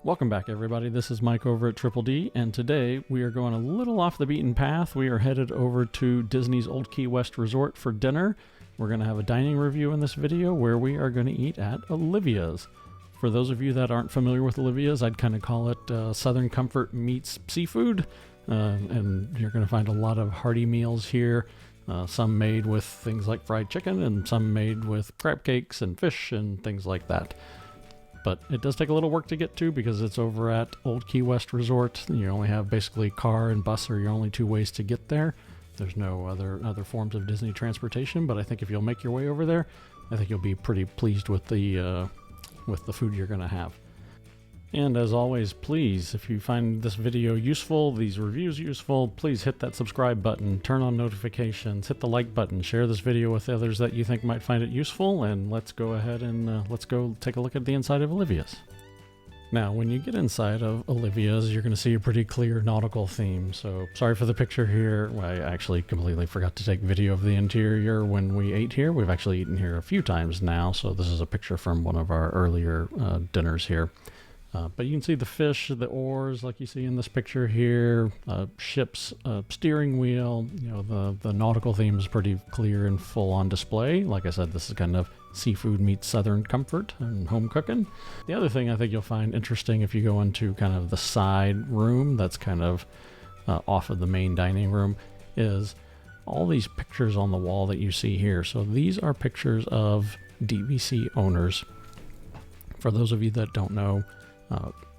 Welcome back, everybody. This is Mike over at Triple D, and today we are going a little off the beaten path. We are headed over to Disney's Old Key West Resort for dinner. We're going to have a dining review in this video where we are going to eat at Olivia's. For those of you that aren't familiar with Olivia's, I'd kind of call it Southern Comfort meets seafood, and you're going to find a lot of hearty meals here. Some made with things like fried chicken, and some made with crab cakes and fish and things like that. But it does take a little work to get to because it's over at Old Key West Resort. You only have basically car and bus are your only two ways to get there. There's no other forms of Disney transportation, but I think if you'll make your way over there, I think you'll be pretty pleased with the food you're going to have. And as always, please, if you find this video useful, these reviews useful, please hit that subscribe button, turn on notifications, hit the like button, share this video with others that you think might find it useful, and let's go ahead and let's go take a look at the inside of Olivia's. Now, when you get inside of Olivia's, you're going to see a pretty clear nautical theme. So sorry for the picture here. I actually completely forgot to take video of the interior when we ate here. We've actually eaten here a few times now, so this is a picture from one of our earlier dinners here. But you can see the fish, the oars, like you see in this picture here, ships, steering wheel. You know, the nautical theme is pretty clear and full on display. Like I said, this is kind of seafood meets Southern comfort and home cooking. The other thing I think you'll find interesting if you go into kind of the side room that's kind of off of the main dining room is all these pictures on the wall that you see here. So these are pictures of DVC owners. For those of you that don't know,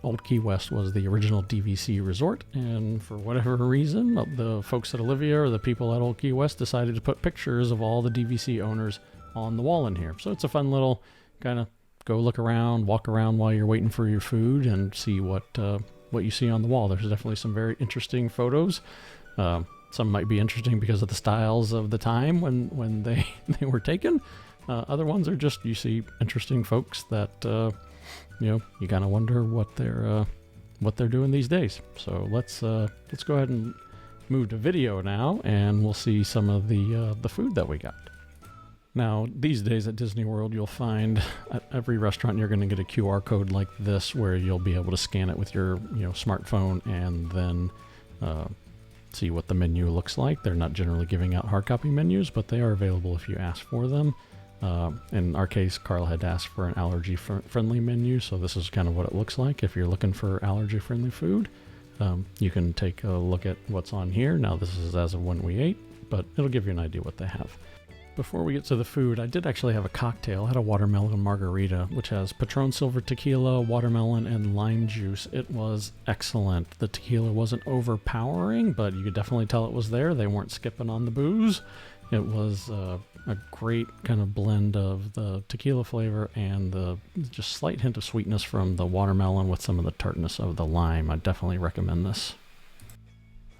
Old Key West was the original DVC resort, and for whatever reason, the folks at Olivia or the people at Old Key West decided to put pictures of all the DVC owners on the wall in here. So it's a fun little kind of go look around, walk around while you're waiting for your food and see what you see on the wall. There's definitely some very interesting photos. Some might be interesting because of the styles of the time when they were taken. Other ones are just, you see interesting folks that you kind of wonder what they're doing these days. So let's go ahead and move to video now, and we'll see some of the food that we got. Now, these days at Disney World, you'll find at every restaurant you're going to get a QR code like this, where you'll be able to scan it with your smartphone and then see what the menu looks like. They're not generally giving out hard copy menus, but they are available if you ask for them. In our case, Carl had asked for an allergy-friendly menu, so this is kind of what it looks like. If you're looking for allergy-friendly food, you can take a look at what's on here. Now, this is as of when we ate, but it'll give you an idea what they have. Before we get to the food, I did actually have a cocktail. I had a watermelon margarita, which has Patron Silver tequila, watermelon, and lime juice. It was excellent. The tequila wasn't overpowering, but you could definitely tell it was there. They weren't skipping on the booze. It was a great kind of blend of the tequila flavor and the just slight hint of sweetness from the watermelon with some of the tartness of the lime. I definitely recommend this.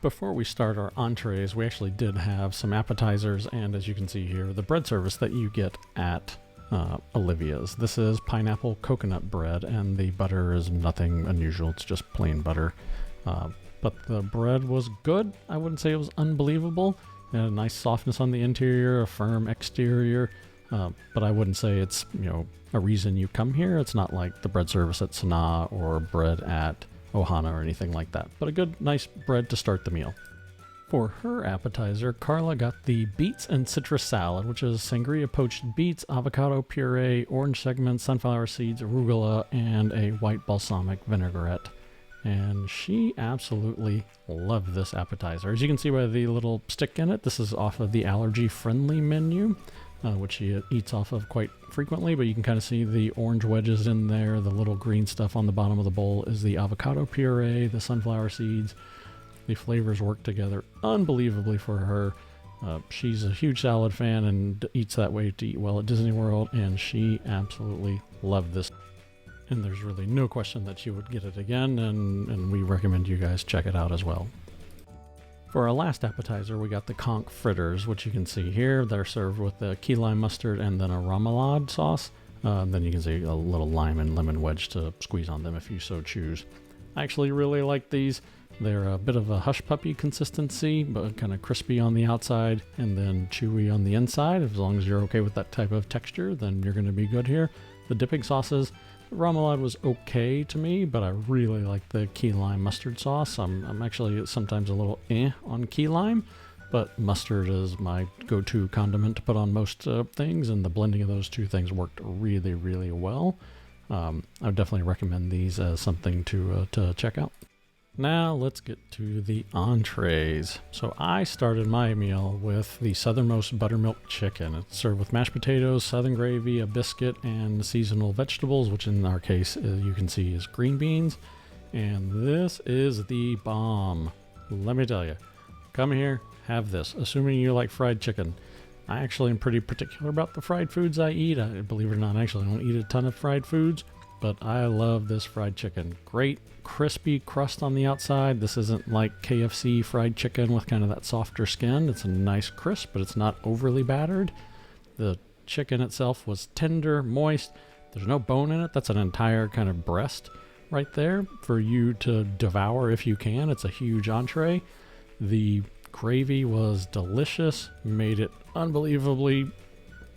Before we start our entrees, we actually did have some appetizers, and as you can see here, the bread service that you get at Olivia's. This is pineapple coconut bread, and the butter is nothing unusual. It's just plain butter. But the bread was good. I wouldn't say it was unbelievable. It had a nice softness on the interior, a firm exterior, but I wouldn't say it's a reason you come here. It's not like the bread service at Sanaa or bread at Ohana or anything like that, but a good, nice bread to start the meal. For her appetizer, Carla got the beets and citrus salad, which is sangria poached beets, avocado puree, orange segments, sunflower seeds, arugula, and a white balsamic vinaigrette. And she absolutely loved this appetizer. As you can see by the little stick in it, this is off of the allergy-friendly menu, which she eats off of quite frequently, but you can kind of see the orange wedges in there. The little green stuff on the bottom of the bowl is the avocado puree, the sunflower seeds. The flavors work together unbelievably for her. She's a huge salad fan and eats that way to eat well at Disney World, and she absolutely loved this. And there's really no question that she would get it again, and we recommend you guys check it out as well. For our last appetizer, we got the Conch Fritters, which you can see here. They're served with the key lime mustard and then a remoulade sauce. Then you can see a little lime and lemon wedge to squeeze on them if you so choose. I actually really like these. They're a bit of a hush puppy consistency, but kind of crispy on the outside and then chewy on the inside. As long as you're okay with that type of texture, then you're going to be good here. The dipping sauces, remoulade was okay to me, but I really like the key lime mustard sauce. I'm actually sometimes a little on key lime, but mustard is my go-to condiment to put on most things, and the blending of those two things worked really, really well. I would definitely recommend these as something to check out. Now let's get to the entrees. So I started my meal with the Southernmost buttermilk chicken. It's served with mashed potatoes, southern gravy, a biscuit, and seasonal vegetables, which in our case, you can see is green beans. And this is the bomb. Let me tell you, come here, have this, assuming you like fried chicken. I actually am pretty particular about the fried foods I eat. Believe it or not, I actually don't eat a ton of fried foods, but I love this fried chicken. Great crispy crust on the outside. This isn't like KFC fried chicken with kind of that softer skin. It's a nice crisp, but it's not overly battered. The chicken itself was tender, moist. There's no bone in it. That's an entire kind of breast right there for you to devour if you can. It's a huge entree. The gravy was delicious, made it unbelievably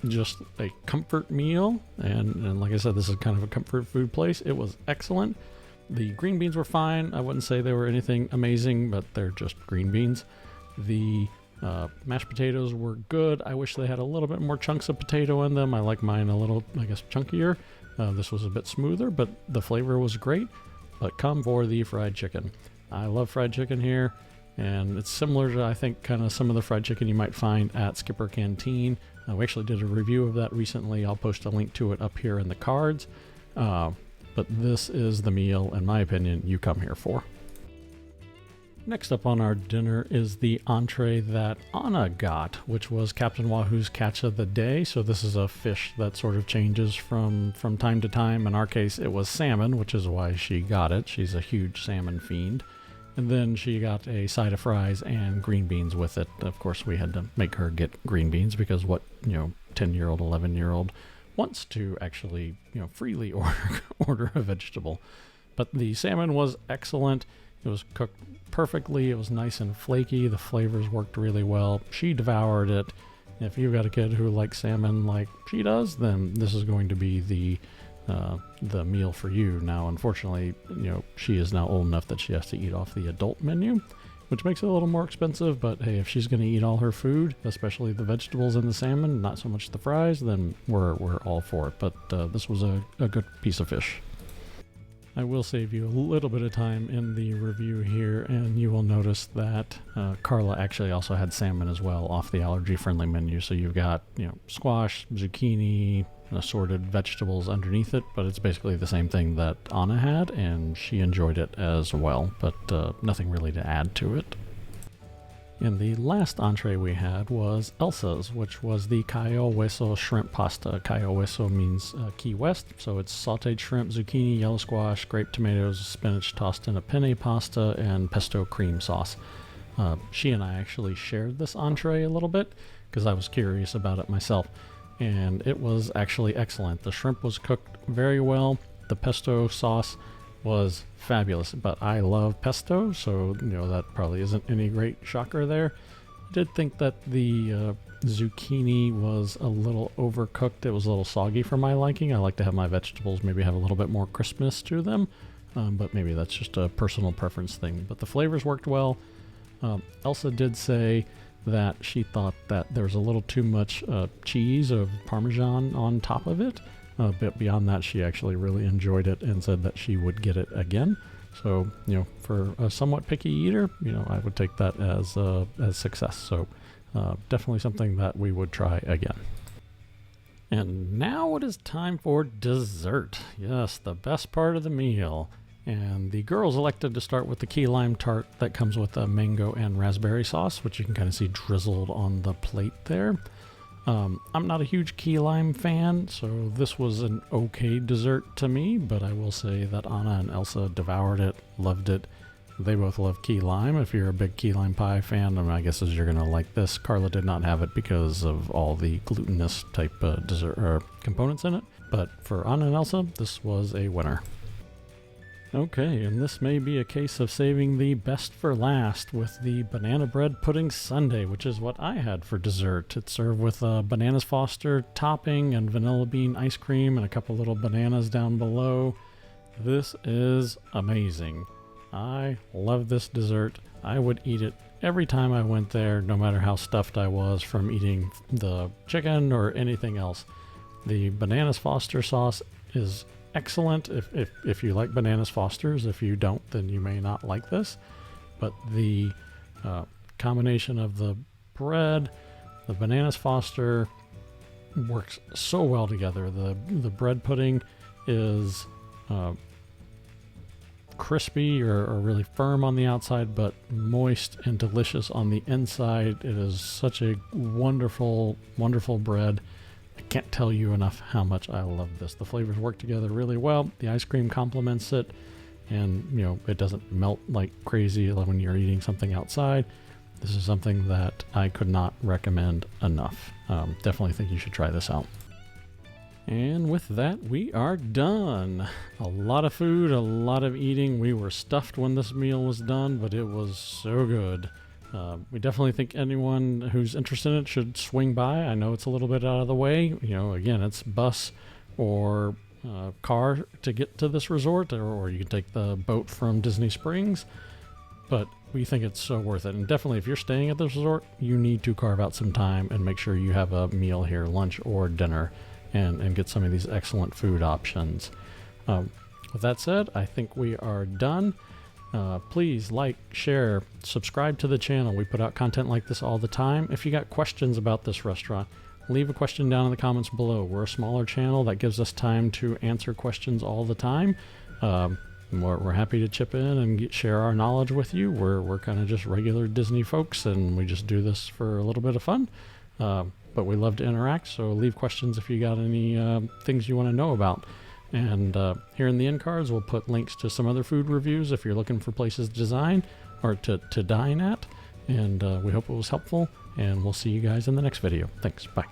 just a comfort meal, and like I said, this is kind of a comfort food place. It was excellent. The green beans were fine. I wouldn't say they were anything amazing, but they're just green beans. The mashed potatoes were good. I wish they had a little bit more chunks of potato in them. I like mine a little, I guess, chunkier. This was a bit smoother, but the flavor was great. But come for the fried chicken. I love fried chicken here, and it's similar to, I think, kind of some of the fried chicken you might find at Skipper Canteen. We actually did a review of that recently. I'll post a link to it up here in the cards. But this is the meal, in my opinion, you come here for. Next up on our dinner is the entree that Anna got, which was Captain Wahoos catch of the day. So this is a fish that sort of changes from time to time. In our case, it was salmon, which is why she got it. She's a huge salmon fiend. And then she got a side of fries and green beans with it. Of course, we had to make her get green beans because what, 10-year-old, 11-year-old wants to actually, freely order a vegetable. But the salmon was excellent. It was cooked perfectly. It was nice and flaky. The flavors worked really well. She devoured it. If you've got a kid who likes salmon like she does, then this is going to be the meal for you. Now, unfortunately, she is now old enough that she has to eat off the adult menu, which makes it a little more expensive. But hey, if she's going to eat all her food, especially the vegetables and the salmon, not so much the fries, then we're all for it. But this was a good piece of fish. I will save you a little bit of time in the review here, and you will notice that Carla actually also had salmon as well off the allergy-friendly menu. So you've got, squash, zucchini, assorted vegetables underneath it, but it's basically the same thing that Anna had, and she enjoyed it as well, but nothing really to add to it. And the last entree we had was Elsa's, which was the Kaioweso shrimp pasta. Kaioweso means Key West, so it's sauteed shrimp, zucchini, yellow squash, grape tomatoes, spinach tossed in a penne pasta, and pesto cream sauce. She and I actually shared this entree a little bit because I was curious about it myself, and it was actually excellent. The shrimp was cooked very well. The pesto sauce was fabulous, but I love pesto, so that probably isn't any great shocker there. I did think that the zucchini was a little overcooked. It was a little soggy for my liking. I like to have my vegetables maybe have a little bit more crispness to them, but maybe that's just a personal preference thing. But the flavors worked well. Elsa did say that she thought that there was a little too much cheese of Parmesan on top of it. But beyond that, she actually really enjoyed it and said that she would get it again. So, for a somewhat picky eater, I would take that as success. So, definitely something that we would try again. And now it is time for dessert. Yes, the best part of the meal. And the girls elected to start with the key lime tart that comes with a mango and raspberry sauce, which you can kind of see drizzled on the plate there. I'm not a huge key lime fan, so this was an okay dessert to me, but I will say that Anna and Elsa devoured it, loved it. They both love key lime. If you're a big key lime pie fan, my guess is you're going to like this. Carla did not have it because of all the glutinous type dessert components in it, but for Anna and Elsa, this was a winner. Okay, and this may be a case of saving the best for last with the banana bread pudding sundae, which is what I had for dessert. It's served with a bananas Foster topping and vanilla bean ice cream and a couple little bananas down below. This is amazing. I love this dessert. I would eat it every time I went there, no matter how stuffed I was from eating the chicken or anything else. The bananas Foster sauce is excellent if you like bananas Fosters. If you don't, then you may not like this. But the combination of the bread, the bananas Foster works so well together. The bread pudding is crispy or really firm on the outside, but moist and delicious on the inside. It is such a wonderful, wonderful bread. I can't tell you enough how much I love this. The flavors work together really well. The ice cream complements it, and you know, it doesn't melt like crazy when you're eating something outside. This is something that I could not recommend enough. Definitely think you should try this out. And with that, we are done. A lot of food, a lot of eating. We were stuffed when this meal was done, but it was so good. We definitely think anyone who's interested in it should swing by. I know it's a little bit out of the way. You know, again, it's bus or car to get to this resort, or you can take the boat from Disney Springs. But we think it's so worth it. And definitely, if you're staying at this resort, you need to carve out some time and make sure you have a meal here, lunch or dinner, and get some of these excellent food options. With that said, I think we are done. Please like, share, subscribe to the channel. We put out content like this all the time. If you got questions about this restaurant, leave a question down in the comments below. We're a smaller channel that gives us time to answer questions all the time. We're happy to chip in and share our knowledge with you. We're kind of just regular Disney folks, and we just do this for a little bit of fun. But we love to interact, so leave questions if you got any things you want to know about. And here in the end cards, we'll put links to some other food reviews if you're looking for places to design or to dine at. And we hope it was helpful, and we'll see you guys in the next video. Thanks. Bye.